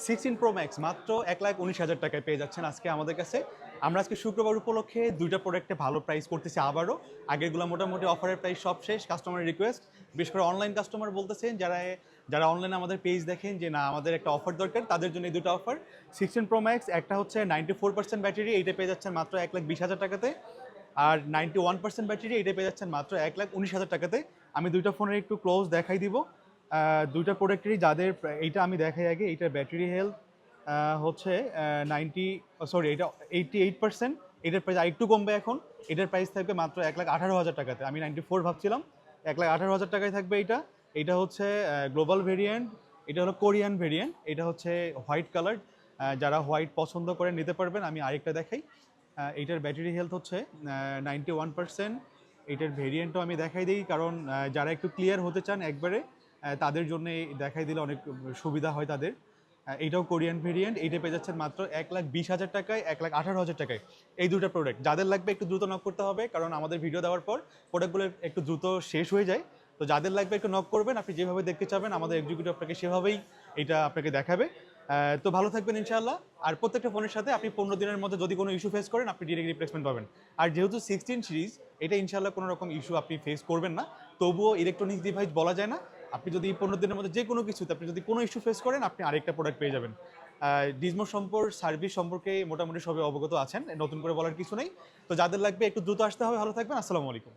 16 Pro Max মাত্র 1,19,000 টাকায় পেয়ে যাচ্ছেন আজকে আমাদের কাছে। আমরা আজকে শুক্রবার উপলক্ষে দুইটা প্রোডাক্টে ভালো প্রাইস করতেছি আবারও। আগেরগুলো মোটামুটি অফারের প্রাইস সব শেষ, কাস্টমারের রিকোয়েস্ট। বিশেষ করে অনলাইন কাস্টমার বলতেছেন যারা অনলাইনে আমাদের পেজ দেখেন যে না আমাদের একটা অফার দরকার, তাদের জন্য এই দুটো অফার। 16 Pro Max একটা হচ্ছে 94% ব্যাটারি, এইটা পেয়ে যাচ্ছেন মাত্র 1,20,000 টাকাতে। আর 91% ব্যাটারি, এইটা পেয়ে যাচ্ছেন মাত্র 1,19,000 টাকাতে। আমি দুইটা ফোনের একটু ক্লোজ দেখাই দিব। দুইটা প্রোডাক্টেরই যাদের এইটা আমি দেখাই আগে, এইটার ব্যাটারি হেলথ হচ্ছে এটা 88%। এটার প্রাইস আরেকটু কমবে এখন, এটার প্রাইস থাকবে মাত্র 1,18,000 টাকাতে। আমি 94 ভাবছিলাম, 1,18,000 টাকায় থাকবে এইটা। এটা হচ্ছে গ্লোবাল ভেরিয়েন্ট, এটা হলো কোরিয়ান ভেরিয়েন্ট, এটা হচ্ছে হোয়াইট কালার। যারা হোয়াইট পছন্দ করেন নিতে পারবেন। আমি আরেকটা দেখাই, এইটার ব্যাটারি হেলথ হচ্ছে 91%। এইটার ভেরিয়েন্টও আমি দেখাই দিই, কারণ যারা একটু ক্লিয়ার হতে চান একবারে তাদের জন্য দেখাই দিলে অনেক সুবিধা হয় তাদের। এইটাও কোরিয়ান ভেরিয়েন্ট, এইটা পেয়ে যাচ্ছেন মাত্র 1,20,000 টাকায়, 1,18,000 টাকায়। এই দুটো প্রোডাক্ট যাদের লাগবে একটু দ্রুত নক করতে হবে, কারণ আমাদের ভিডিও দেওয়ার পর প্রোডাক্টগুলো একটু দ্রুত শেষ হয়ে যায়। তো যাদের লাগবে একটু নক করবেন, আপনি যেভাবে দেখতে চাবেন আমাদের এক্সিকিউটিভ আপনাকে সেভাবেই এটা আপনাকে দেখাবে। তো ভালো থাকবেন ইনশাআল্লাহ। আর প্রত্যেকটা ফোনের সাথে আপনি 15 দিনের মধ্যে যদি কোনো ইস্যু ফেস করেন আপনি ডিরেক্ট রিপ্লেসমেন্ট পাবেন। আর যেহেতু 16 সিরিজ, এটা ইনশাআল্লাহ কোনো রকম ইস্যু আপনি ফেস করবেন না। তবুও ইলেকট্রনিক্স ডিভাইস বলা যায় না, আপনি যদি 15 দিনের মধ্যে যে কোনো কিছুতে আপনি যদি কোনো ইস্যু ফেস করেন আপনি আরেকটা প্রোডাক্ট পেয়ে যাবেন। ডিজমো সার্ভিস সম্পর্কে মোটামুটি সবাই অবগত আছেন, নতুন করে বলার কিছু নেই। তো যাদের লাগবে একটু দ্রুত আসতে হবে। ভালো থাকবেন, আসসালামু আলাইকুম।